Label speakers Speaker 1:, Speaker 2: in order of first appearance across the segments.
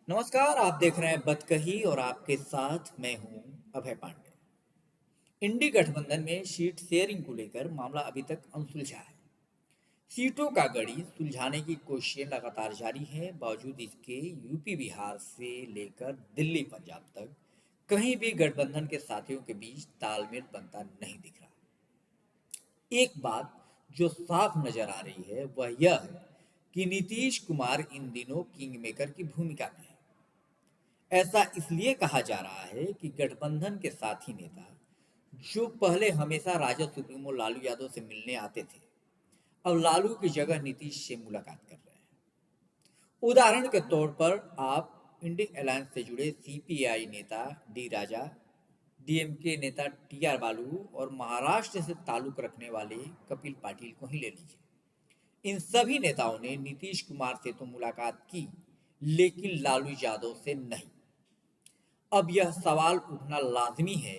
Speaker 1: नमस्कार। आप देख रहे हैं बतकही और आपके साथ मैं हूं अभय पांडे। इंडी गठबंधन में सीट शेयरिंग को लेकर मामला अभी तक अनसुलझा है। सीटों का गड़ी सुलझाने की कोशिशें लगातार जारी हैं। बावजूद इसके यूपी बिहार से लेकर दिल्ली पंजाब तक कहीं भी गठबंधन के साथियों के बीच तालमेल बनता नहीं दिख रहा। एक बात जो साफ नजर आ रही है वह यह है कि नीतीश कुमार इन दिनों किंग मेकर की भूमिका में है। ऐसा इसलिए कहा जा रहा है कि गठबंधन के साथी नेता जो पहले हमेशा राजद सुप्रीमो लालू यादव से मिलने आते थे, अब लालू की जगह नीतीश से मुलाकात कर रहे हैं। उदाहरण के तौर पर आप इंडियन अलायंस से जुड़े सीपीआई नेता डी राजा, डीएमके नेता टीआर बालू और महाराष्ट्र से ताल्लुक रखने वाले कपिल पाटिल को ही ले लीजिए। इन सभी नेताओं ने नीतीश कुमार से तो मुलाकात की, लेकिन लालू यादव से नहीं। अब यह सवाल उठना लाजमी है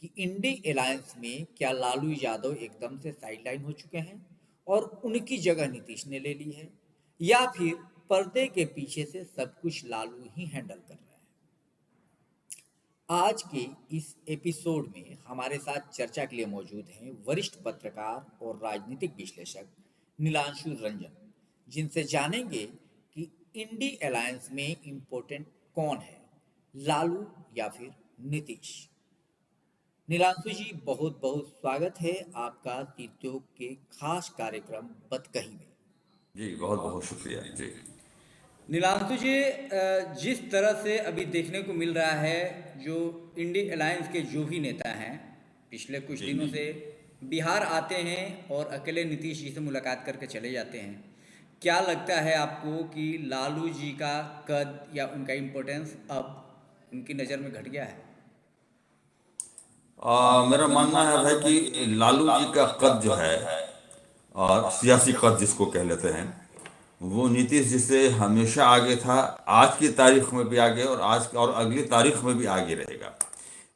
Speaker 1: कि इंडी अलायंस में क्या लालू यादव एकदम से साइडलाइन हो चुके हैं और उनकी जगह नीतीश ने ले ली है, या फिर पर्दे के पीछे से सब कुछ लालू ही हैंडल कर रहे हैं। आज के इस एपिसोड में हमारे साथ चर्चा के लिए मौजूद हैं वरिष्ठ पत्रकार और राजनीतिक विश्लेषक नीलांशु रंजन, जिनसे जानेंगे कि इंडी अलायंस में इम्पोर्टेंट कौन है, लालू या फिर नीतीश। नीलांशु जी, बहुत बहुत स्वागत है आपका तीर्थों के खास कार्यक्रम बतकही में।
Speaker 2: जी, बहुत बहुत शुक्रिया जी।
Speaker 3: नीलांशु जी, जिस तरह से अभी देखने को मिल रहा है, जो इंडी अलायंस के जो भी नेता हैं पिछले कुछ
Speaker 2: जी
Speaker 3: दिनों से बिहार आते हैं और अकेले नीतीश जी से मुलाकात करके चले जाते हैं। क्या लगता है आपको कि लालू जी का कद या उनका इम्पोर्टेंस अब उनकी नज़र में घट गया है?
Speaker 2: मेरा मानना है भाई कि लालू जी का कद जो है और सियासी कद जिसको कह लेते हैं, वो नीतीश जी से हमेशा आगे था। आज की तारीख में भी आगे और आज और अगली तारीख में भी आगे रहेगा।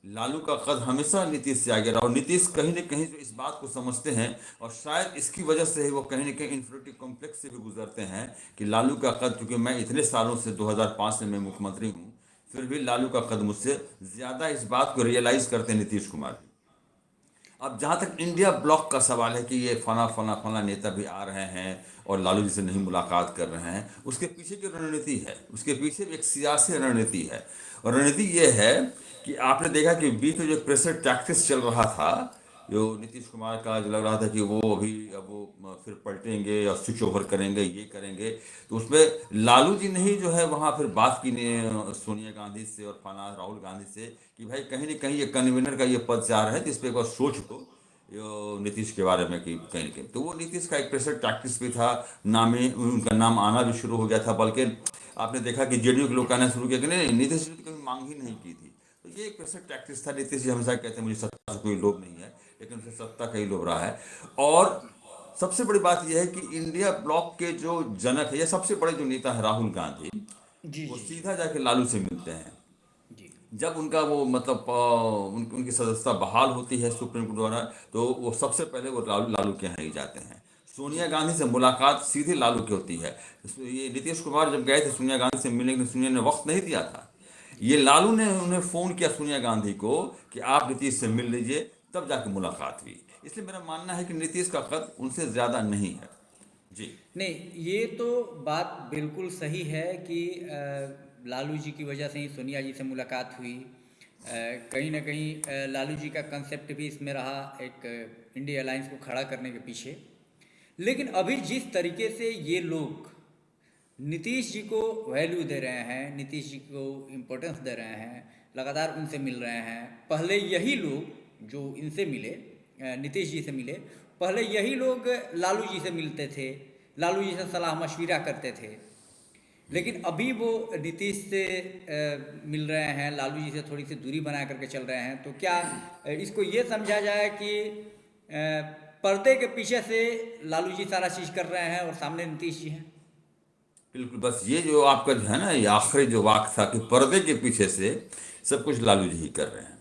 Speaker 2: लालू का कद हमेशा नीतीश से आगे रहा और नीतीश कहीं न कहीं जो इस बात को समझते हैं और शायद इसकी वजह से ही वो कहीं न कहीं इन्फिनिटी कॉम्प्लेक्स से भी गुजरते हैं कि लालू का कद, क्योंकि मैं इतने सालों से 2005 से मैं मुख्यमंत्री हूँ, फिर भी लालू का कद मुझसे ज़्यादा इस बात को रियलाइज़ करते हैं नीतीश कुमार। अब जहाँ तक इंडिया ब्लॉक का सवाल है कि ये फला फला फला नेता भी आ रहे हैं और लालू जी से नहीं मुलाकात कर रहे हैं, उसके पीछे की रणनीति है, उसके पीछे भी एक सियासी रणनीति है। और रणनीति ये है कि आपने देखा कि बीच में जो प्रेशर टैक्टिक्स चल रहा था, जो नीतीश कुमार का जो लग रहा था कि वो अभी अब वो फिर पलटेंगे और स्विच ओवर करेंगे, ये करेंगे, तो उसमें लालू जी ने ही जो है वहाँ फिर बात की सोनिया गांधी से और फला राहुल गांधी से कि भाई कहीं न कहीं ये कन्वीनर का ये पद जा रहा है, तो इस पर एक बार सोच लो यो नीतीश के बारे में कि कहीं न कहीं। तो वो नीतीश का एक प्रेशर टैक्टिक्स भी था, नामे उनका नाम आना भी शुरू हो गया था। बल्कि आपने देखा कि जेडीयू के लोग कहना शुरू किया कि नहीं, नीतीश जी ने तो कभी मांग ही नहीं की थी। तो ये एक प्रेशर टैक्टिक्स था। नीतीश जी हमेशा कहते हैं मुझे सत्ता से कोई लोभ नहीं है, लेकिन उसे सत्ता का ही लोभ रहा है। और सबसे बड़ी बात यह है कि इंडिया ब्लॉक के जो जनक है या सबसे बड़े जो नेता है राहुल गांधी,
Speaker 3: जी
Speaker 2: वो
Speaker 3: जी जी
Speaker 2: सीधा जाके लालू से मिलते हैं।
Speaker 3: जी।
Speaker 2: जब उनका वो मतलब उनकी सदस्यता बहाल होती है सुप्रीम कोर्ट द्वारा, तो वो सबसे पहले वो लालू के यहाँ ही जाते हैं। सोनिया गांधी से मुलाकात सीधे लालू की होती है। ये नीतीश कुमार जब गए थे सोनिया गांधी से मिलने के लिए, सोनिया ने वक्त नहीं दिया था। ये लालू ने उन्हें फ़ोन किया सोनिया गांधी को कि आप नीतीश से मिल लीजिए, तब जाके मुलाकात हुई। इसलिए मेरा मानना है कि नीतीश का कद उनसे ज़्यादा नहीं है। जी
Speaker 3: नहीं, ये तो बात बिल्कुल सही है कि लालू जी की वजह से ही सोनिया जी से मुलाकात हुई। कहीं ना कहीं लालू जी का कंसेप्ट भी इसमें रहा, एक इंडिया अलायंस को खड़ा करने के पीछे। लेकिन अभी जिस तरीके से ये लोग नीतीश जी को वैल्यू दे रहे हैं, नीतीश जी को इम्पोर्टेंस दे रहे हैं, लगातार उनसे मिल रहे हैं। पहले यही लोग जो इनसे मिले, नीतीश जी से मिले, पहले यही लोग लालू जी से मिलते थे, लालू जी से सलाह मशविरा करते थे। लेकिन अभी वो नीतीश से मिल रहे हैं, लालू जी से थोड़ी सी दूरी बना करके चल रहे हैं। तो क्या इसको ये समझा जाए कि पर्दे के पीछे से लालू जी सारा चीज़ कर रहे हैं और सामने नीतीश जी हैं?
Speaker 2: बिल्कुल, बस ये जो आपका जो है ना, ये आखिरी जो वाक्य था कि पर्दे के पीछे से सब कुछ लालू जी ही कर रहे हैं।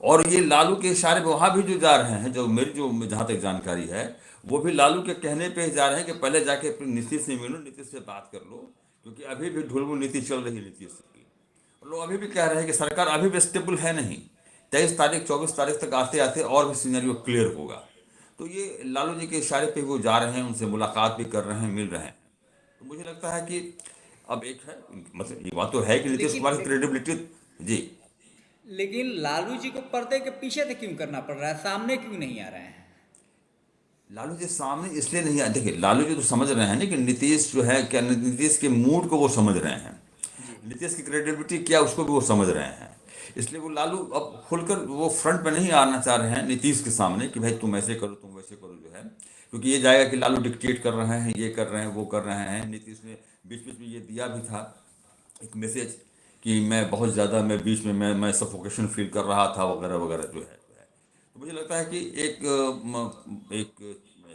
Speaker 2: और ये लालू के इशारे पे वहाँ भी जो जा रहे हैं, जो मेरी जो जहाँ तक जानकारी है, वो भी लालू के कहने पे ही जा रहे हैं कि पहले जाके नीतीश से मिलो, नीतीश से बात कर लो, क्योंकि अभी भी ढुलमुल नीति चल रही है नीतीश की। और लोग अभी भी कह रहे हैं कि सरकार अभी भी स्टेबल है नहीं, 23 तारीख 24 तारीख तक आते आते और भी सिनेरियो क्लियर होगा। तो ये लालू जी के इशारे पे वो जा रहे हैं, उनसे मुलाकात भी कर रहे हैं, मिल रहे हैं। तो मुझे लगता है कि अब एक है, मतलब ये बात तो है कि नीतीश कुमार की
Speaker 3: लेकिन
Speaker 2: क्रेडिबिलिटी। जी।
Speaker 3: लेकिन लालू जी को पर्दे के पीछे से क्यों करना पड़ रहा है, सामने क्यों नहीं आ रहे हैं?
Speaker 2: लालू जी सामने इसलिए नहीं आए, देखिए लालू जी तो समझ रहे हैं ना कि नीतीश जो है क्या, नीतीश के मूड को वो समझ रहे हैं,
Speaker 3: जी।
Speaker 2: नीतीश की क्रेडिबिलिटी क्या उसको भी वो समझ रहे हैं। इसलिए वो लालू अब खुलकर वो फ्रंट पे नहीं आना चाह रहे हैं नीतीश के सामने कि भाई तुम ऐसे करो तुम वैसे करो जो है, क्योंकि ये जाएगा कि लालू डिक्टेट कर रहे हैं, ये कर रहे हैं, वो कर रहे हैं। नीतीश ने बीच बीच में ये दिया भी था एक मैसेज कि मैं बहुत ज़्यादा, मैं बीच में मैं सफोकेशन फील कर रहा था वगैरह वगैरह जो है। तो मुझे लगता है कि एक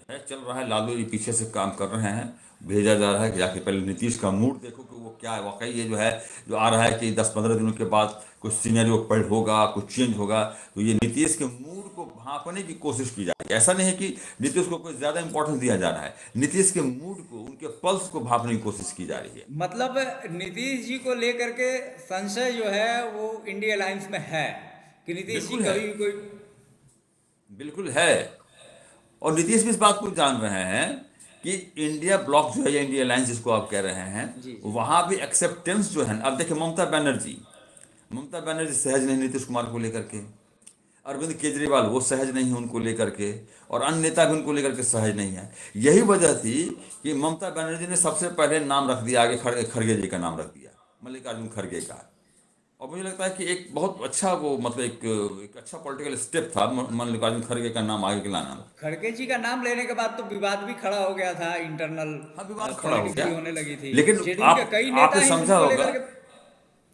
Speaker 2: है चल रहा है, लालू जी पीछे से काम कर रहे हैं, भेजा जा रहा है कि जाके पहले नीतीश का मूड देखो कि वो क्या है वाकई, ये जो है जो आ रहा है कि 10-15 दिनों के बाद कुछ सीनरियो पलट होगा, कुछ चेंज होगा। तो ये नीतीश के मूड को भांपने की कोशिश की जा रही है। ऐसा नहीं है कि नीतीश को कोई ज़्यादा इंपॉर्टेंस दिया जा रहा है, नीतीश के मूड को, उनके पल्स को भांपने की कोशिश की जा रही है।
Speaker 3: मतलब नीतीश जी को लेकर के संशय जो है वो इंडिया अलायंस में है कि नीतीश जी
Speaker 2: बिल्कुल है,
Speaker 3: कभी भी कोई।
Speaker 2: बिल्कुल है। और नीतीश भी इस बात को जान रहे हैं कि इंडिया ब्लॉक जो है या इंडिया अलायंस जिसको आप कह रहे हैं,
Speaker 3: जी जी।
Speaker 2: वहां भी एक्सेप्टेंस जो है ना, अब देखिए ममता बनर्जी सहज नहीं नीतीश कुमार को लेकर के, अरविंद केजरीवाल वो सहज नहीं है उनको लेकर के, और अन्य नेता भी उनको लेकर के सहज नहीं है। यही वजह थी कि ममता बनर्जी ने सबसे पहले नाम रख दिया आगे, खड़गे जी का नाम रख दिया, मल्लिकार्जुन खड़गे का। और मुझे लगता है कि एक बहुत अच्छा वो मतलब एक अच्छा पॉलिटिकल स्टेप था मल्लिकार्जुन खड़गे का नाम आगे लाना।
Speaker 3: खड़गे जी का नाम लेने के बाद तो विवाद भी खड़ा हो गया था, इंटरनल
Speaker 2: हाँ, विवाद खड़ा हो
Speaker 3: पॉलिटिक्स
Speaker 2: गया।
Speaker 3: भी होने लगी थी।
Speaker 2: लेकिन
Speaker 3: जेडीयू के
Speaker 2: आप
Speaker 3: कई नेता
Speaker 2: आपने
Speaker 3: ही
Speaker 2: समझा
Speaker 3: उनको
Speaker 2: होगा,
Speaker 3: लेकर के।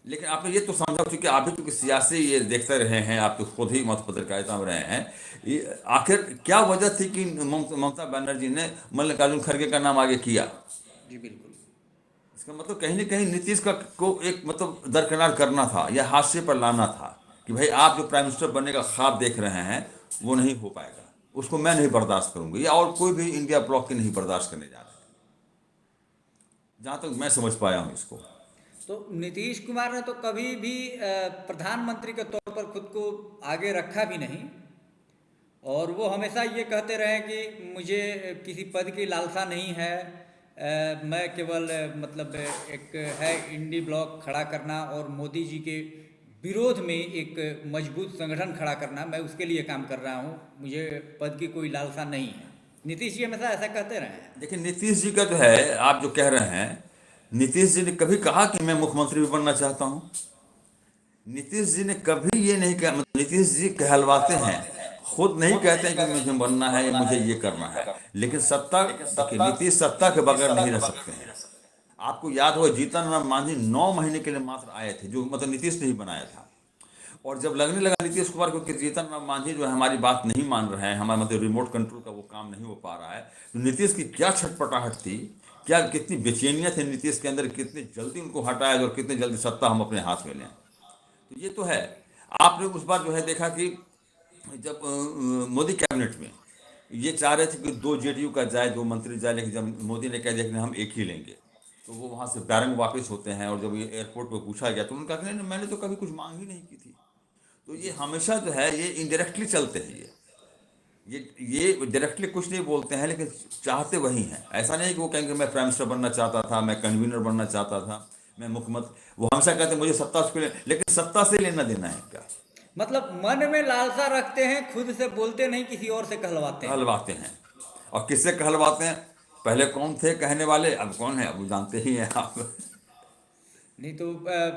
Speaker 2: लेकिन आपने ये तो समझा, क्योंकि आप भी तो सियासी ये देखते रहे हैं, आप तो खुद ही मत पत्रकारिता में रहे हैं। आखिर क्या वजह थी कि ममता बनर्जी ने मल्लिकार्जुन खड़गे का नाम आगे किया?
Speaker 3: जी बिल्कुल।
Speaker 2: इसका मतलब कहीं ना कहीं नीतीश का को एक मतलब दरकिनार करना था या हाशिए पर लाना था कि भाई आप जो प्राइम मिनिस्टर बनने का ख्वाब देख रहे हैं वो नहीं हो पाएगा, उसको मैं नहीं बर्दाश्त करूंगा, या और कोई भी इंडिया ब्लॉक के नहीं बर्दाश्त करने जा रहा है, जहां तक मैं समझ पाया हूं इसको।
Speaker 3: तो नीतीश कुमार ने तो कभी भी प्रधानमंत्री के तौर पर खुद को आगे रखा भी नहीं, और वो हमेशा ये कहते रहे कि मुझे किसी पद की लालसा नहीं है, मैं केवल मतलब एक है इंडी ब्लॉक खड़ा करना और मोदी जी के विरोध में एक मजबूत संगठन खड़ा करना, मैं उसके लिए काम कर रहा हूँ, मुझे पद की कोई लालसा नहीं है। नीतीश जी हमेशा ऐसा कहते रहे हैं।
Speaker 2: देखिए नीतीश जी का जो है, आप जो कह रहे हैं, नीतीश जी ने कभी कहा कि मैं मुख्यमंत्री भी बनना चाहता हूं? नीतीश जी ने कभी ये नहीं कहा, मतलब नीतीश जी कहलवाते हैं, खुद नहीं कहते हैं कि मुझे बनना है या मुझे ये करना है। लेकिन सत्ता, देखिए नीतीश सत्ता के बगैर नहीं रह सकते हैं। आपको याद होगा जीतन राम मांझी 9 महीने के लिए मात्र आए थे, जो मतलब नीतीश ने ही बनाया था। और जब लगने लगा नीतीश कुमार को कि जीतन राम मांझी जो है हमारी बात नहीं मान रहे हैं, हमारा मतलब रिमोट कंट्रोल का वो काम नहीं हो पा रहा है, तो नीतीश की क्या छटपटाहट थी, क्या कितनी बेचैनियां थी नीतीश के अंदर, कितनी जल्दी उनको हटाया और कितनी जल्दी सत्ता हम अपने हाथ में लें। तो ये तो है। आपने उस बार जो है देखा कि जब मोदी कैबिनेट में ये चाह रहे थे कि 2 जेडीयू का जाए, 2 मंत्री जाए, लेकिन जब मोदी ने कह दिया कि नहीं, हम एक ही लेंगे, तो वो वहाँ से बैरंग वापस होते हैं। और जब ये एयरपोर्ट पर पूछा गया तो उन्होंने कहा कि नहीं, मैंने तो कभी कुछ मांग ही नहीं की थी। तो ये हमेशा जो है ये इनडायरेक्टली चलते हैं, ये डायरेक्टली कुछ नहीं बोलते हैं, लेकिन चाहते वही हैं। ऐसा नहीं कि वो कहेंगे मैं प्राइम मिनिस्टर बनना चाहता था, मैं कन्वीनर बनना चाहता था, मैं मुख्यमंत्री, वो हमेशा कहते हैं मुझे सत्ता से लेकिन सत्ता से लेना देना है क्या?
Speaker 3: मतलब मन में लालसा रखते हैं, खुद से बोलते नहीं, किसी और से कहलवाते हैं।
Speaker 2: कहलवाते हैं। और किससे कहलवाते हैं? पहले कौन थे कहने वाले, अब कौन है, अब जानते ही हैं आप।
Speaker 3: नहीं तो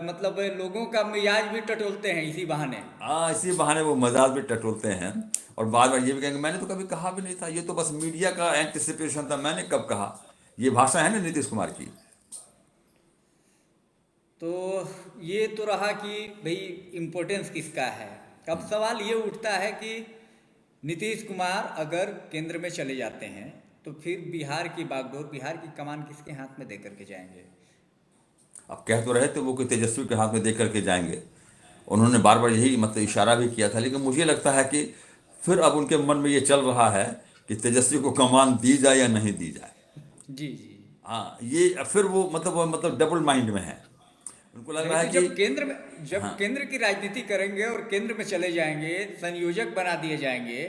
Speaker 3: मतलब लोगों का मिजाज भी टटोलते हैं इसी बहाने।
Speaker 2: हाँ, इसी बहाने वो मजाक भी टटोलते हैं। और बार बार ये भी कहेंगे मैंने तो कभी कहा भी नहीं था, ये तो बस मीडिया का एंटिसिपेशन था, मैंने कब कहा। ये भाषा है ना नीतीश कुमार की।
Speaker 3: तो ये तो रहा कि भाई इम्पोर्टेंस किसका है। अब सवाल ये उठता है कि नीतीश कुमार अगर केंद्र में चले जाते हैं तो फिर बिहार की बागडोर, बिहार की कमान किसके हाथ में दे करके जाएंगे?
Speaker 2: अब कह तो रहे थे वो कि तेजस्वी के हाथ में दे करके जाएंगे, उन्होंने बार बार यही मतलब इशारा भी किया था। लेकिन मुझे लगता है कि फिर अब उनके मन में ये चल रहा है कि तेजस्वी को कमान दी जाए या नहीं दी जाए।
Speaker 3: जी जी।
Speaker 2: हाँ, ये फिर वो मतलब डबल माइंड में है। उनको लग
Speaker 3: नहीं
Speaker 2: रहा
Speaker 3: तो
Speaker 2: है कि
Speaker 3: जब
Speaker 2: हाँ,
Speaker 3: केंद्र की राजनीति करेंगे और केंद्र में चले जाएंगे, संयोजक बना दिए जाएंगे,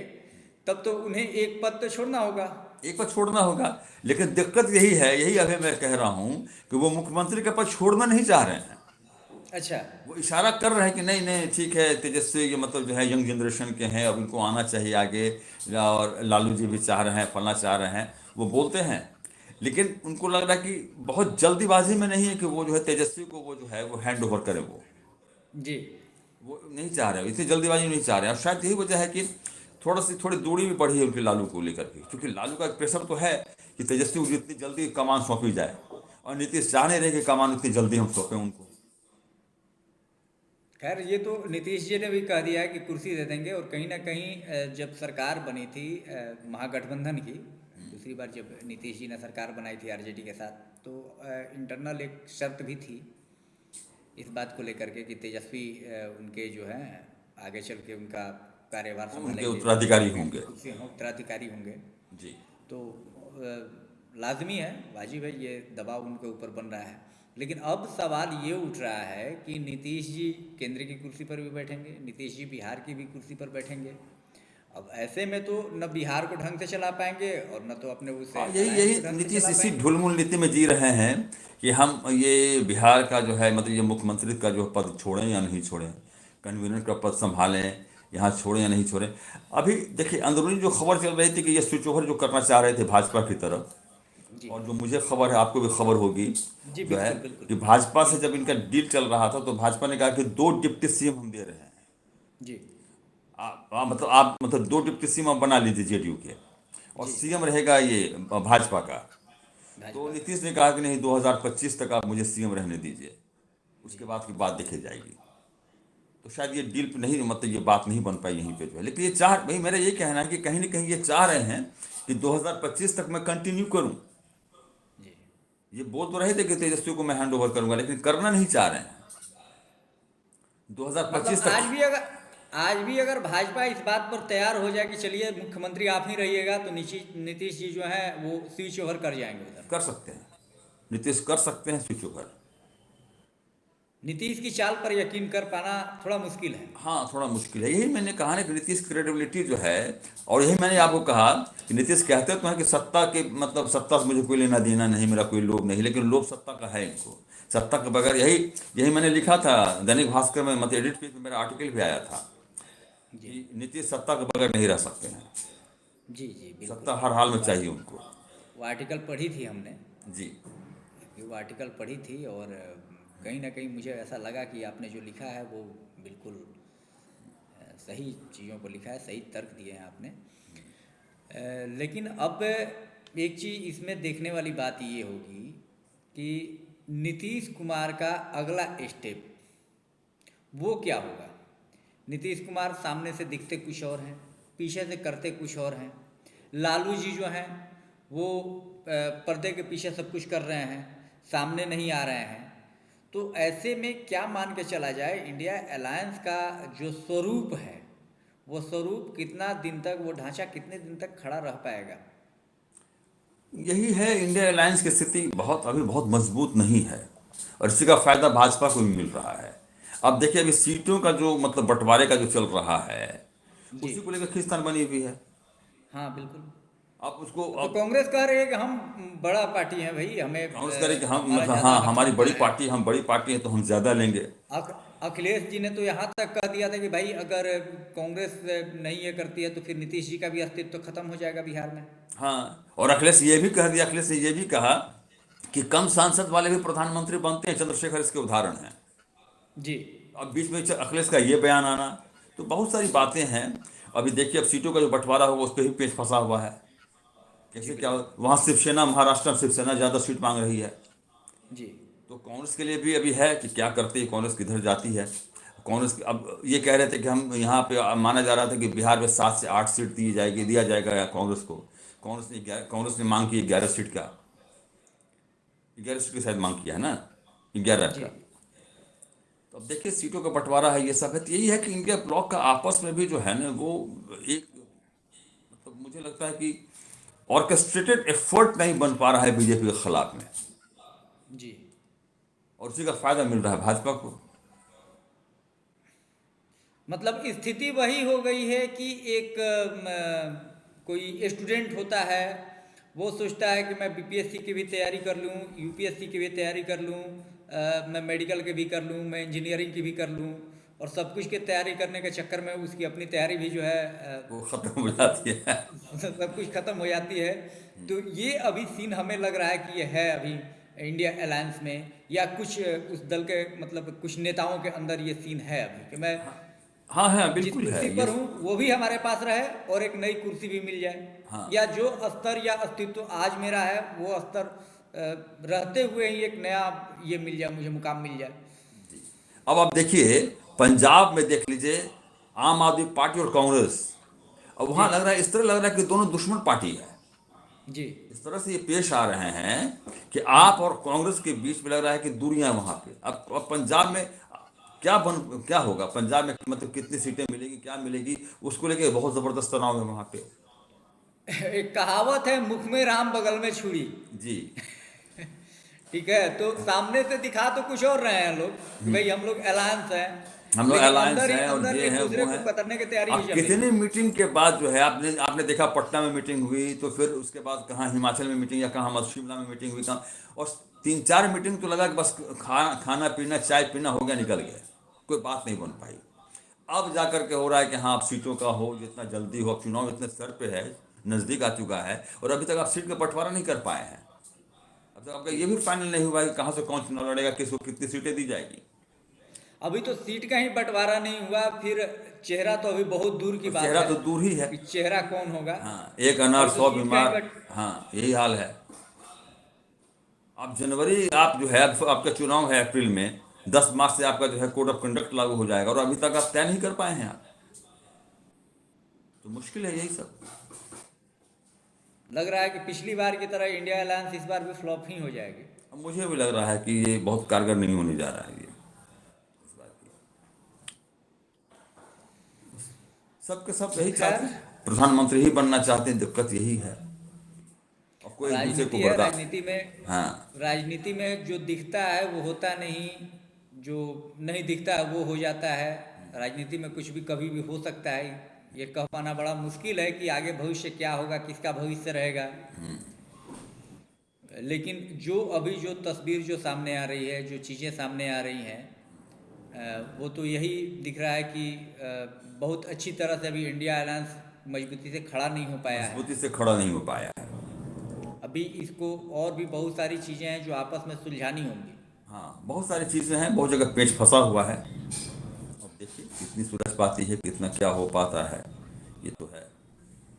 Speaker 3: तब तो उन्हें एक पद तो छोड़ना होगा।
Speaker 2: एक पद छोड़ना होगा। लेकिन दिक्कत यही है, यही अभी मैं कह रहा हूँ कि वो मुख्यमंत्री का पद छोड़ना नहीं चाह रहे हैं।
Speaker 3: अच्छा।
Speaker 2: वो इशारा कर रहे हैं कि नहीं नहीं ठीक है, तेजस्वी ये मतलब जो है यंग जनरेशन के हैं, अब इनको आना चाहिए आगे, और लालू जी भी चाह रहे हैं, फलना चाह रहे हैं, वो बोलते हैं। लेकिन उनको लग रहा है कि बहुत जल्दीबाजी में नहीं है कि वो जो है तेजस्वी को वो जो है वो हैंड ओवर करे।
Speaker 3: जी।
Speaker 2: वो नहीं चाह रहे, इतनी जल्दीबाजी नहीं चाह रहे हैं, और शायद यही वजह है कि थोड़ी दूरी भी बढ़ी है उनकी लालू को लेकर के, क्योंकि लालू का एक प्रेशर तो है कि तेजस्वी को जितनी जल्दी कमान सौंपी जाए, और नीतीश चाह नहीं रहे कि कमान उतनी जल्दी हम सौंपें उनको।
Speaker 3: खैर, ये तो नीतीश जी ने भी कह दिया है कि कुर्सी दे देंगे, और कहीं ना कहीं जब सरकार बनी थी महागठबंधन की, दूसरी बार जब नीतीश जी ने सरकार बनाई थी आरजेडी के साथ, तो इंटरनल एक शर्त भी थी इस बात को लेकर के कि तेजस्वी उनके जो हैं आगे चल के उनका कार्यभार
Speaker 2: उनके
Speaker 3: संभालेंगे,
Speaker 2: उत्तराधिकारी होंगे।
Speaker 3: कुर्सी उत्तराधिकारी होंगे।
Speaker 2: जी।
Speaker 3: तो लाजमी है, वाजिब है, ये दबाव उनके ऊपर बन रहा है। लेकिन अब सवाल ये उठ रहा है कि नीतीश जी केंद्र की कुर्सी पर भी बैठेंगे, नीतीश जी बिहार की भी कुर्सी पर बैठेंगे। अब ऐसे में तो न बिहार को ढंग से चला पाएंगे और न तो अपने उस
Speaker 2: हाँ, यही
Speaker 3: अलायंस को
Speaker 2: यही
Speaker 3: ढंग से
Speaker 2: नीतीश
Speaker 3: चला
Speaker 2: इसी
Speaker 3: पाएंगे।
Speaker 2: ढुलमुल नीति में जी रहे हैं कि हम ये बिहार का जो है मतलब ये मुख्यमंत्री का जो पद छोड़ें या नहीं छोड़ें, कन्वीनर का पद संभालें, यहाँ छोड़ें या नहीं छोड़ें। अभी देखिए, अंदरूनी जो खबर चल रही थी कि ये स्विच ओवर जो करना चाह रहे थे भाजपा की तरफ,
Speaker 3: जी।
Speaker 2: और जो मुझे खबर है आपको भी खबर होगी,
Speaker 3: जी,
Speaker 2: जो है
Speaker 3: बिल्कुल बिल्कुल।
Speaker 2: कि भाजपा से जब
Speaker 3: बिल्कुल।
Speaker 2: इनका डील चल रहा था तो भाजपा ने कहा कि 2 डिप्टी सीएम हम दे रहे हैं।
Speaker 3: जी।
Speaker 2: आप मतलब 2 डिप्टी सीएम आप बना लीजिए जेडीयू के, और
Speaker 3: जी।
Speaker 2: सीएम रहेगा ये भाजपा का। तो
Speaker 3: भाजपा का।
Speaker 2: नीतीश ने कहा कि नहीं, 2025 तक आप मुझे सीएम रहने दीजिए,
Speaker 3: जी।
Speaker 2: उसके बाद की बात देखी जाएगी। तो शायद ये डील पे नहीं, मतलब ये बात नहीं बन पाई यहीं पे जो है। लेकिन ये चाह, भाई मेरा ये कहना है कि कहीं ना कहीं ये चाह रहे हैं कि 2025 तक मैं कंटिन्यू करूं।
Speaker 3: जी।
Speaker 2: ये बोल तो रहे थे कि तेजस्वी को मैं हैंड ओवर करूंगा, लेकिन करना नहीं चाह रहे हैं
Speaker 3: मतलब
Speaker 2: 2025 तक।
Speaker 3: आज भी अगर भाजपा इस बात पर तैयार हो जाए कि चलिए मुख्यमंत्री आप ही रहिएगा, तो नीतीश जी जो है वो स्विच ओवर कर जाएंगे उधर।
Speaker 2: कर सकते हैं, नीतीश कर सकते हैं स्विच ओवर।
Speaker 3: नीतीश की चाल पर यकीन कर पाना थोड़ा मुश्किल है।
Speaker 2: हाँ, थोड़ा मुश्किल है, यही मैंने कहा ना कि नीतीश क्रेडिबिलिटी जो है, और यही मैंने आपको कहा कि नीतीश कहते तो हैं कि सत्ता के मतलब सत्ता से मुझे कोई लेना देना नहीं, मेरा कोई लोभ नहीं, लेकिन लोभ सत्ता का है इनको। सत्ता के बगैर, यही यही मैंने लिखा था दैनिक भास्कर में, मतलब एडिट पेज में मेरा आर्टिकल भी आया था
Speaker 3: जी।
Speaker 2: कि नीतीश सत्ता के बगैर नहीं रह सकते हैं,
Speaker 3: जी। जी, बिल्कुल।
Speaker 2: सत्ता हर हाल में
Speaker 3: वो
Speaker 2: चाहिए उनको।
Speaker 3: वो आर्टिकल पढ़ी थी हमने।
Speaker 2: जी।
Speaker 3: वो आर्टिकल पढ़ी थी, और कहीं ना कहीं मुझे ऐसा लगा कि आपने जो लिखा है वो बिल्कुल सही चीज़ों को लिखा है, सही तर्क दिए हैं आपने। लेकिन अब एक चीज़ इसमें देखने वाली बात ये होगी कि नीतीश कुमार का अगला स्टेप वो क्या होगा। नीतीश कुमार सामने से दिखते कुछ और हैं, पीछे से करते कुछ और हैं। लालू जी जो हैं वो पर्दे के पीछे सब कुछ कर रहे हैं, सामने नहीं आ रहे हैं। तो ऐसे में क्या मान के चला जाए, इंडिया अलायंस का जो स्वरूप है, वो स्वरूप कितना दिन तक, वो ढांचा कितने दिन तक खड़ा रह पाएगा।
Speaker 2: यही है, इंडिया अलायंस की स्थिति अभी बहुत मजबूत नहीं है, और इसी का फायदा भाजपा को भी मिल रहा है। अब देखिए, अभी सीटों का जो मतलब बंटवारे का जो चल रहा है,
Speaker 3: जी।
Speaker 2: उसी को लेकर खींचतान बनी हुई है।
Speaker 3: हाँ, बिल्कुल।
Speaker 2: आप उसको
Speaker 3: तो
Speaker 2: अब
Speaker 3: कांग्रेस कह रही है कि हम बड़ा पार्टी हैं भाई, हमें
Speaker 2: कांग्रेस करे कि हम
Speaker 3: हमारा
Speaker 2: मतलब
Speaker 3: ज़्यादा
Speaker 2: हाँ,
Speaker 3: हक
Speaker 2: हमारी
Speaker 3: बनता
Speaker 2: बड़ी
Speaker 3: है।
Speaker 2: पार्टी, हम बड़ी पार्टी है तो हम ज्यादा लेंगे।
Speaker 3: अखिलेश जी ने तो यहाँ तक कह दिया था कि भाई अगर कांग्रेस नहीं ये करती है तो फिर नीतीश जी का भी अस्तित्व तो खत्म हो जाएगा बिहार में।
Speaker 2: हाँ, और अखिलेश ये भी कह दिया, अखिलेश ने ये भी कहा कि कम सांसद वाले भी प्रधानमंत्री बनते हैं, चंद्रशेखर इसके उदाहरण हैं।
Speaker 3: जी।
Speaker 2: अब बीच में अखिलेश का ये बयान आना, तो बहुत सारी बातें हैं। अभी देखिए, अब सीटों का जो बंटवारा होगा उस पर भी पेच फंसा हुआ है।
Speaker 3: जी,
Speaker 2: कैसे क्या,
Speaker 3: बिल्कुल।
Speaker 2: वहाँ शिवसेना, महाराष्ट्र में शिवसेना ज़्यादा सीट मांग रही है।
Speaker 3: जी।
Speaker 2: तो कांग्रेस के लिए भी अभी है कि क्या करती है, कांग्रेस किधर जाती है। अब ये कह रहे थे कि हम यहाँ पे माना जा रहा था कि बिहार में 7 से 8 सीट दिया जाएगा या कांग्रेस को। कांग्रेस ने मांग की 11 सीट का, 11 सीट की शायद मांग किया है ना, 11
Speaker 3: जी।
Speaker 2: का। तो अब देखिए, सीटों का बंटवारा है, ये सब है। तो यही है कि इंडिया ब्लॉक का आपस में भी जो है ना वो एक, मतलब मुझे लगता है कि ऑर्केस्ट्रेटेड एफर्ट नहीं बन पा रहा है बीजेपी के खिलाफ में,
Speaker 3: जी।
Speaker 2: और उसी का फायदा मिल रहा है भाजपा को।
Speaker 3: मतलब स्थिति वही हो गई है कि एक कोई स्टूडेंट होता है, वो सोचता है कि मैं बीपीएससी की भी तैयारी कर लूँ, यूपीएससी की भी तैयारी कर लूँ, मैं मेडिकल की भी कर लूँ, मैं इंजीनियरिंग की भी कर लूँ, और सब कुछ की तैयारी करने के चक्कर में उसकी अपनी तैयारी भी जो है
Speaker 2: वो खत्म हो जाती है।
Speaker 3: सब कुछ खत्म हो जाती है। तो ये अभी सीन हमें लग रहा है कि ये है अभी इंडिया अलायंस में, या कुछ उस दल के मतलब कुछ नेताओं के अंदर ये सीन है अभी कि मैं
Speaker 2: हाँ हाँ
Speaker 3: जिस
Speaker 2: बिल्कुल है
Speaker 3: कुर्सी
Speaker 2: ये।
Speaker 3: पर हूँ वो भी हमारे पास रहे और एक नई कुर्सी भी मिल जाए,
Speaker 2: हाँ
Speaker 3: या जो स्तर या अस्तित्व आज मेरा है वो स्तर रहते हुए ही एक नया ये मिल जाए, मुझे मुकाम मिल जाए।
Speaker 2: अब आप देखिए पंजाब में देख लीजिए, आम आदमी पार्टी और कांग्रेस, अब
Speaker 3: जी।
Speaker 2: वहां लग रहा है, इस तरह लग रहा है कि दोनों दुश्मन पार्टी है।
Speaker 3: जी।
Speaker 2: इस तरह से ये पेश आ रहे हैं कि आप और कांग्रेस के बीच में लग रहा है कि दूरियां वहां पे। अब पंजाब में क्या होगा, पंजाब में मतलब कितनी सीटें मिलेगी, क्या मिलेगी, उसको लेके बहुत जबरदस्त तनाव है वहां पे।
Speaker 3: एक कहावत है, मुख में राम बगल में छुरी।
Speaker 2: जी।
Speaker 3: ठीक है, तो सामने से दिखा तो कुछ और रहे हैं लोग कि भाई हम लोग अलायंस हैं,
Speaker 2: हम लोग
Speaker 3: लेकिन
Speaker 2: अलायंस
Speaker 3: अंदर ही
Speaker 2: हैं और
Speaker 3: अंदर
Speaker 2: ये
Speaker 3: एक
Speaker 2: है
Speaker 3: दूसरे
Speaker 2: वो
Speaker 3: को
Speaker 2: है।
Speaker 3: कतरने की तैयारी भी
Speaker 2: अब
Speaker 3: चल रही
Speaker 2: कितनी
Speaker 3: है।
Speaker 2: मीटिंग के बाद जो है, आपने आपने देखा पटना में मीटिंग हुई, तो फिर उसके बाद कहाँ हिमाचल में मीटिंग, या कहाँ शिमला में मीटिंग हुई, कहाँ, और 3-4 मीटिंग तो लगा कि बस खाना पीना चाय पीना हो गया, निकल गया, कोई बात नहीं बन पाई। अब जाकर के हो रहा है कि हाँ अब सीटों का हो जितना जल्दी हो, अब चुनाव इतने सर पे है, नजदीक आ चुका है, और अभी तक आप सीट का बंटवारा नहीं कर पाए हैं। अब तक आपका ये भी फाइनल नहीं हुआ है कि कहाँ से कौन चुनाव लड़ेगा, किसको कितनी सीटें दी जाएगी।
Speaker 3: अभी तो सीट का ही बंटवारा नहीं हुआ, फिर चेहरा तो अभी बहुत दूर की
Speaker 2: और
Speaker 3: बात
Speaker 2: चेहरा
Speaker 3: है
Speaker 2: तो दूर ही है।
Speaker 3: कि चेहरा कौन होगा।
Speaker 2: हाँ, एक अनार
Speaker 3: अभी तो
Speaker 2: 100
Speaker 3: सीट का ही
Speaker 2: बीमार।
Speaker 3: बट
Speaker 2: हाँ यही हाल है। आप जनवरी, आप जो है आपका चुनाव है अप्रैल में, 10 मार्च से आपका जो है कोड ऑफ कंडक्ट लागू हो जाएगा, और अभी तक आप तय नहीं कर पाए हैं आप, तो मुश्किल है यही सब।
Speaker 3: लग रहा है कि पिछली बार की तरह इंडिया अलायंस इस बार भी फ्लॉप ही हो जाएगी।
Speaker 2: अब मुझे भी लग रहा है कि ये बहुत कारगर नहीं होने जा रहा है ये इस बार की। सबके सब यही चाहते
Speaker 3: खैर,
Speaker 2: हैं, प्रधानमंत्री ही बनना चाहते हैं, दिक्कत यही है, और कोई एक दूसरे को
Speaker 3: राजनीति है,
Speaker 2: बर्दाश्त।
Speaker 3: राजनीति में
Speaker 2: हाँ
Speaker 3: राजनीति में जो दिखता है वो होता नहीं, जो नहीं दिखता है वो हो जाता है। राजनीति में कुछ भी कभी भी हो सकता है, ये कह पाना बड़ा मुश्किल है कि आगे भविष्य क्या होगा, किसका भविष्य रहेगा। लेकिन जो अभी जो तस्वीर जो सामने आ रही है, जो चीज़ें सामने आ रही हैं, वो तो यही दिख रहा है कि बहुत अच्छी तरह से अभी इंडिया अलायंस मजबूती से खड़ा नहीं हो पाया है।
Speaker 2: मजबूती से खड़ा नहीं हो पाया है।
Speaker 3: अभी इसको और भी बहुत सारी चीज़ें हैं जो आपस में सुलझानी होंगी।
Speaker 2: हाँ बहुत सारी चीज़ें हैं, बहुत जगह पेच फंसा हुआ है। अब देखिए कितनी सुलझ पाती है, कितना क्या हो पाता है, ये तो है।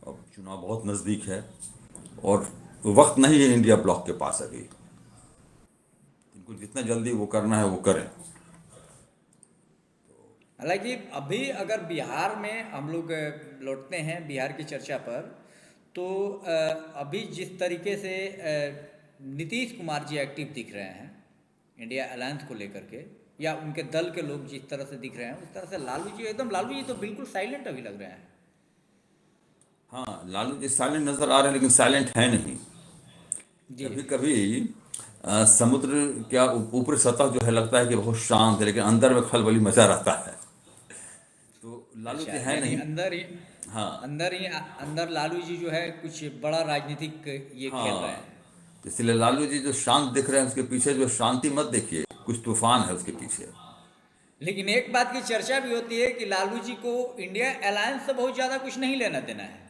Speaker 2: अब चुनाव बहुत नज़दीक है, और वक्त नहीं है इंडिया ब्लॉक के पास अभी, इनको जितना जल्दी वो करना है वो करें।
Speaker 3: हालांकि अभी अगर बिहार में हम लोग लौटते हैं बिहार की चर्चा पर, तो अभी जिस तरीके से नीतीश कुमार जी एक्टिव दिख रहे हैं इंडिया अलायंस को लेकर के, या उनके दल के लोग जिस तरह से दिख रहे हैं, उस तरह से लालू जी तो बिल्कुल साइलेंट अभी लग रहे हैं।
Speaker 2: हाँ लालू जी साइलेंट नजर आ रहे हैं, लेकिन साइलेंट है नहीं।
Speaker 3: जी।
Speaker 2: कभी कभी समुद्र क्या ऊपरी सतह जो है लगता है कि बहुत शांत है, लेकिन अंदर में खलबली मचा रहता है, तो लालू
Speaker 3: अच्छा,
Speaker 2: जी है
Speaker 3: यानी
Speaker 2: नहीं।
Speaker 3: अंदर ही
Speaker 2: हाँ
Speaker 3: अंदर लालू जी जो है कुछ बड़ा राजनीतिक ये खेल रहे
Speaker 2: हाँ,
Speaker 3: हैं।
Speaker 2: इसलिए लालू जी जो शांत दिख रहे हैं, उसके पीछे जो शांति मत देखिए, कुछ तूफान है उसके पीछे।
Speaker 3: लेकिन एक बात की चर्चा भी होती है कि लालू जी को इंडिया अलायंस से बहुत ज्यादा कुछ नहीं लेना देना है,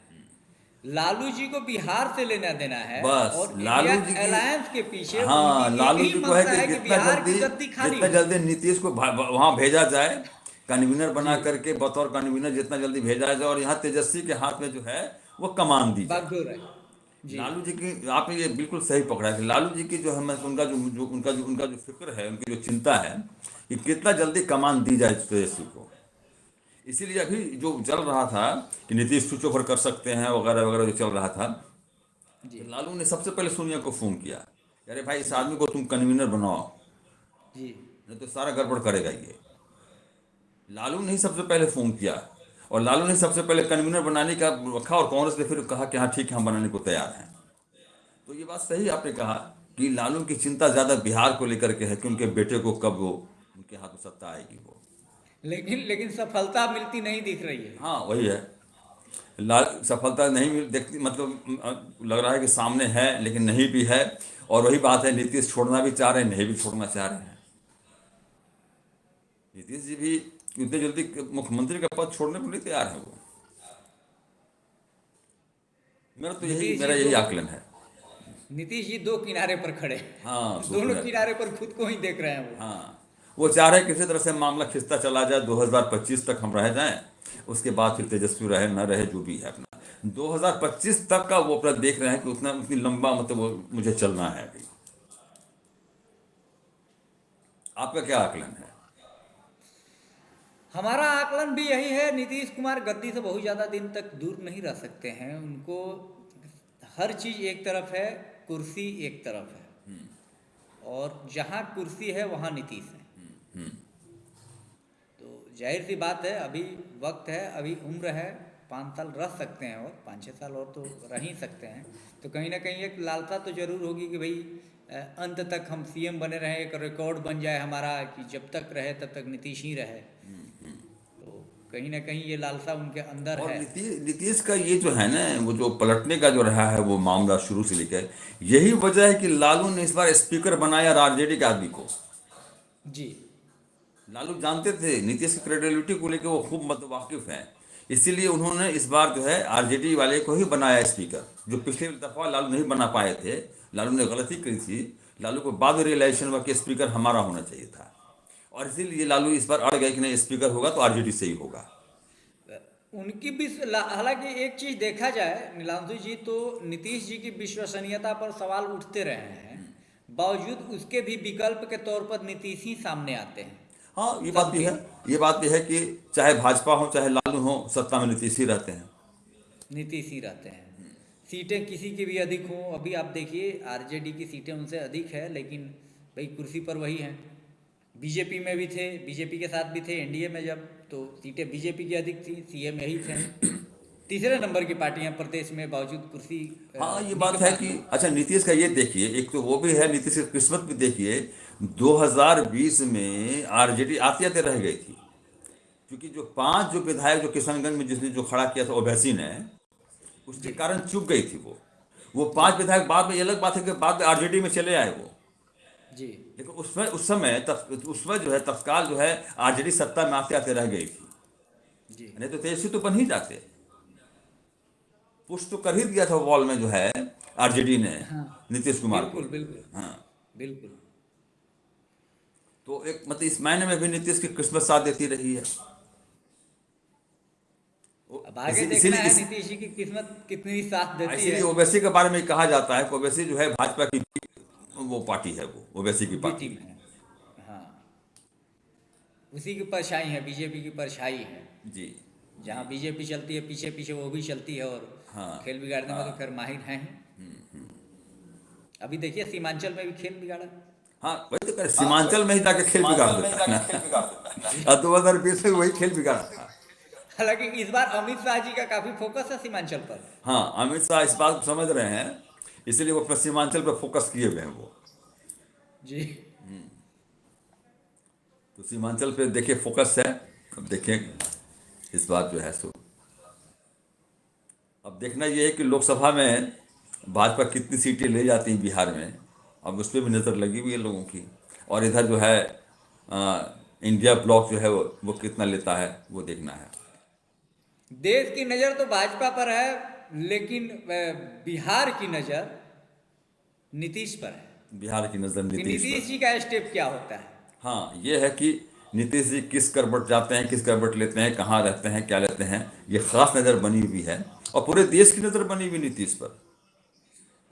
Speaker 3: लालू जी को बिहार से लेना देना है,
Speaker 2: बस
Speaker 3: और इंडिया
Speaker 2: लालू जी की,
Speaker 3: अलायंस के पीछे
Speaker 2: हाँ
Speaker 3: उनकी एक
Speaker 2: लालू
Speaker 3: ही
Speaker 2: जी को है
Speaker 3: मंशा
Speaker 2: कि
Speaker 3: है कि बिहार की गद्दी खाली
Speaker 2: जितना
Speaker 3: हो।
Speaker 2: जल्दी नीतीश को वहां भेजा जाए, कन्वीनर
Speaker 3: जी।
Speaker 2: बना करके बतौर कन्वीनर जितना जल्दी भेजा जाए, और यहाँ तेजस्वी के हाथ में जो है वो कमान दी जाए।
Speaker 3: बागडोर है। जी।
Speaker 2: लालू जी की, आपने ये बिल्कुल सही पकड़ा है कि लालू जी की जो है, मैं उनका जो फिक्र है, उनकी जो चिंता है कि कितना जल्दी कमान दी जाए तेजस्वी को। इसीलिए अभी जो चल रहा था कि नीतीश स्विच ओवर कर सकते हैं वगैरह वगैरह जो चल रहा था,
Speaker 3: जी।
Speaker 2: तो लालू ने सबसे पहले सोनिया को फोन किया, अरे भाई इस
Speaker 3: जी।
Speaker 2: आदमी को तुम कन्वीनर बनाओ,
Speaker 3: जी।
Speaker 2: नहीं तो सारा गड़बड़ करेगा ये। लालू ने ही सबसे पहले फोन किया, और लालू ने सबसे पहले कन्वीनर बनाने का रखा और कांग्रेस ने फिर कहा कि हाँ ठीक है हम बनाने को तैयार हैं। तो ये बात सही आपने कहा कि लालू की चिंता ज़्यादा बिहार को लेकर के है कि उनके बेटे को कब वो उनके हाथ में सत्ता आएगी वो।
Speaker 3: लेकिन लेकिन सफलता मिलती नहीं दिख रही है।
Speaker 2: हाँ वही है, लाल सफलता नहीं देखती, मतलब लग रहा है कि सामने है लेकिन नहीं भी है। और वही बात है, नीतीश छोड़ना भी चाह रहे हैं, नहीं भी छोड़ना चाह रहे हैं। नीतीश जी भी इतने जल्दी मुख्यमंत्री का पद छोड़ने को नहीं तैयार है वो।
Speaker 3: नीतीश
Speaker 2: मेरा
Speaker 3: जी
Speaker 2: यही
Speaker 3: दो
Speaker 2: आकलन है।
Speaker 3: नीतीश जी दो किनारे पर खड़े हैं।
Speaker 2: हाँ
Speaker 3: दोनों किनारे पर खुद को ही देख रहे हैं वो।
Speaker 2: हाँ, वो चाह रहे हैं किसी तरह से मामला खिंचता चला जाए, 2025 तक हम रह जाएं, उसके बाद फिर तेजस्वी रहे न रहे जो भी है अपना 2025 तक का वो अपना देख रहे हैं कि उतना उतनी लंबा मतलब वो मुझे चलना है अभी। आपका क्या आकलन है?
Speaker 3: हमारा आकलन भी यही है, नीतीश कुमार गद्दी से बहुत ज़्यादा दिन तक दूर नहीं रह सकते हैं। उनको हर चीज़ एक तरफ है, कुर्सी एक तरफ है, और जहाँ कुर्सी है वहाँ नीतीश है। तो जाहिर सी बात है, अभी वक्त है, अभी उम्र है, 5 साल रह सकते हैं और 5-6 साल और तो रह ही सकते हैं। तो कहीं ना कहीं एक लालसा तो जरूर होगी कि भाई अंत तक हम सीएम बने रहें, एक रिकॉर्ड बन जाए हमारा कि जब तक रहे तब तक नीतीश ही रहे। तो कहीं ना कहीं ये लालसा उनके अंदर
Speaker 2: और
Speaker 3: है।
Speaker 2: नीतीश का ये जो है ना, वो जो पलटने का जो रहा है वो मामला शुरू से लेकर, यही वजह है कि लालू ने इस बार स्पीकर बनाया आरजेडी के आदमी को।
Speaker 3: जी
Speaker 2: लालू जानते थे नीतीश की क्रेडिबिलिटी को लेकर, वो खूब मतलब वाकिफ हैं, इसीलिए उन्होंने इस बार जो है आरजेडी वाले को ही बनाया स्पीकर, जो पिछले दफा लालू नहीं बना पाए थे। लालू ने गलती करी थी, लालू को बाद में रियलाइजेशन हुआ कि स्पीकर हमारा होना चाहिए था, और इसीलिए लालू इस बार अड़ गए कि नहीं स्पीकर होगा तो आरजेडी से ही होगा।
Speaker 3: उनकी भी, हालांकि एक चीज देखा जाए नीलांशु जी, तो नीतीश जी की विश्वसनीयता पर सवाल उठते रहे हैं, बावजूद उसके भी विकल्प के तौर पर नीतीश ही सामने आते हैं।
Speaker 2: हाँ ये बात भी है, ये बात भी है कि चाहे भाजपा हो चाहे लालू हो, सत्ता में नीतीश ही रहते हैं।
Speaker 3: नीतीश ही रहते हैं। सीटें किसी की भी अधिक हों, अभी आप देखिए आरजेडी की सीटें उनसे अधिक है, लेकिन भाई कुर्सी पर वही हैं। बीजेपी में भी थे, बीजेपी के साथ भी थे एनडीए में जब, तो सीटें बीजेपी की अधिक थी, सीएम यही थे। तीसरे नंबर की पार्टियां प्रदेश में, बावजूद कुर्सी
Speaker 2: हाँ ये
Speaker 3: उन्हीं
Speaker 2: बात
Speaker 3: के
Speaker 2: है
Speaker 3: पास
Speaker 2: कि
Speaker 3: है।
Speaker 2: अच्छा नीतीश का ये देखिए, एक तो वो भी है, नीतीश की किस्मत भी देखिए, 2020 में आरजेडी आते आते रह गई थी, क्योंकि जो 5 जो विधायक जो किशनगंज में जिसने जो खड़ा किया था ओवैसी ने, उसके
Speaker 3: जी
Speaker 2: कारण चुप गई थी वो 5 विधायक बाद में, ये अलग बात है कि बाद में आरजेडी में चले आए वो,
Speaker 3: जी
Speaker 2: लेकिन उसमें जो है तत्काल जो है आरजेडी सत्ता में आते आते रह गई थी।
Speaker 3: जी
Speaker 2: नहीं तो तेजस्वी तो बन ही जाते, पुश तो कर ही दिया था वॉल में जो है आरजेडी ने
Speaker 3: हाँ,
Speaker 2: नीतीश कुमार को।
Speaker 3: बिल्कुल बिल्कुल
Speaker 2: हाँ,
Speaker 3: बिल्कुल।
Speaker 2: तो एक मतलब इस मायने में भी नीतीश की किस्मत साथ देती रही है।
Speaker 3: अब आगे देखना
Speaker 2: इसीलिए
Speaker 3: है नीतीश जी की किस्मत कितनी साथ देती है।
Speaker 2: इसीलिए ओवैसी के बारे में कहा जाता है कि ओवैसी जो है भाजपा की वो पार्टी है, वो ओवैसी की
Speaker 3: बी
Speaker 2: पार्टी
Speaker 3: टीम
Speaker 2: है।
Speaker 3: है, हाँ, उसी की परछाई है, बीजेपी की परछाई है।
Speaker 2: जी
Speaker 3: जहाँ बीजेपी चलती है पीछे पीछे वो भी चलती है, और
Speaker 2: हाँ
Speaker 3: खेल बिगाड़ने में तो खैर माहिर हैं ही। अभी देखिए सीमांचल में भी खेल बिगाड़ा।
Speaker 2: हाँ, वही तो कह रहे, सीमांचल में ही जाके खेल बिगाड़ देता है ना। और 2020 में वही खेल बिगाड़ा था।
Speaker 3: हालांकि इस बार अमित शाह जी का काफी फोकस है सीमांचल पर।
Speaker 2: हाँ, अमित शाह इस बात को समझ रहे हैं, इसलिए वो अपना सीमांचल पर फोकस किए हुए हैं वो।
Speaker 3: जी
Speaker 2: तो सीमांचल पे देखिए फोकस है। अब देखें इस बात जो है सो, अब देखना ये है कि लोकसभा में भाजपा कितनी सीटें ले जाती है बिहार में, अब उस पर भी नज़र लगी हुई है लोगों की। और इधर जो है इंडिया ब्लॉक जो है वो कितना लेता है वो देखना है।
Speaker 3: देश की नज़र तो भाजपा पर है, लेकिन बिहार की नज़र नीतीश पर है
Speaker 2: बिहार की नज़र
Speaker 3: कि
Speaker 2: नीतीश
Speaker 3: नीतीश
Speaker 2: पर।
Speaker 3: जी का स्टेप क्या होता है।
Speaker 2: हाँ ये है कि नीतीश जी किस करवट जाते हैं, किस करवट लेते हैं, कहाँ रहते हैं, क्या लेते हैं, ये खास नज़र बनी हुई है, और पूरे देश की नज़र बनी हुई नीतीश पर।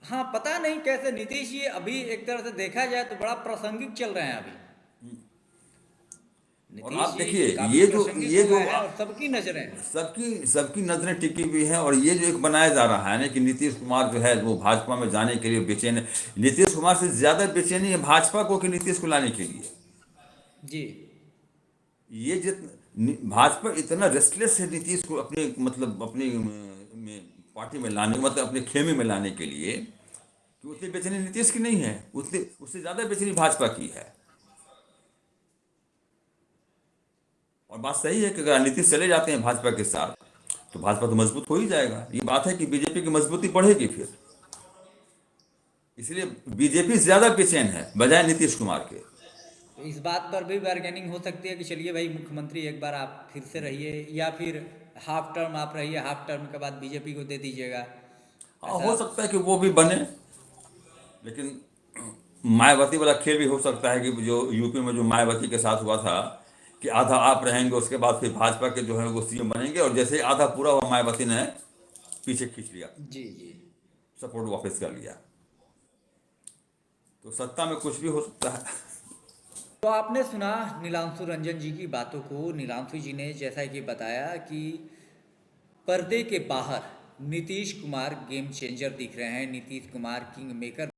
Speaker 3: हाँ, पता नहीं कैसे नीतीश जी अभी एक तरह से देखा जाए तो बड़ा प्रासंगिक चल रहे हैं अभी।
Speaker 2: और
Speaker 3: नीतीश
Speaker 2: आप
Speaker 3: जी
Speaker 2: देखिए
Speaker 3: काफी
Speaker 2: ये
Speaker 3: प्रासंगिक हो
Speaker 2: जो
Speaker 3: गए हैं और सबकी नजरें हैं।
Speaker 2: सबकी सबकी नज़रें टिकी हुई हैं, और ये जो एक बनाया जा रहा है ना कि नीतीश कुमार जो है वो भाजपा में जाने के लिए बेचैन है, नीतीश कुमार से ज़्यादा बेचैनी है भाजपा को कि नीतीश को लाने के लिए।
Speaker 3: जी
Speaker 2: ये भाजपा इतना रेस्टलेस है नीतीश को अपने मतलब अपने में पार्टी में लाने, मतलब अपने खेमे में लाने के लिए, कि उतनी बेचैनी नीतीश की नहीं है, उतनी उससे ज्यादा बेचैनी भाजपा की है। और बात सही है कि अगर नीतीश चले जाते हैं भाजपा के साथ तो भाजपा तो मजबूत हो ही जाएगा। ये बात है कि बीजेपी की मजबूती बढ़ेगी फिर, इसलिए बीजेपी ज्यादा बेचैन है बजाय नीतीश कुमार के।
Speaker 3: तो इस बात पर भी बार्गेनिंग हो सकती है कि चलिए भाई मुख्यमंत्री एक बार आप फिर से रहिए, या फिर हाफ टर्म आप रहिए, हाफ टर्म के बाद बीजेपी को दे दीजिएगा,
Speaker 2: हाँ,
Speaker 3: ऐसा।
Speaker 2: हो सकता है कि वो भी बने, लेकिन मायावती वाला खेल भी हो सकता है कि जो यूपी में जो मायावती के साथ हुआ था कि आधा आप रहेंगे, उसके बाद फिर भाजपा के जो है वो सीएम बनेंगे, और जैसे ही आधा पूरा हुआ मायावती ने पीछे खींच लिया,
Speaker 3: जी जी।
Speaker 2: सपोर्ट वापस कर लिया। तो सत्ता में कुछ भी हो सकता है।
Speaker 3: तो आपने सुना नीलांशु रंजन जी की बातों को। नीलांशु जी ने जैसा कि बताया कि पर्दे के बाहर नीतीश कुमार गेम चेंजर दिख रहे हैं, नीतीश कुमार किंग मेकर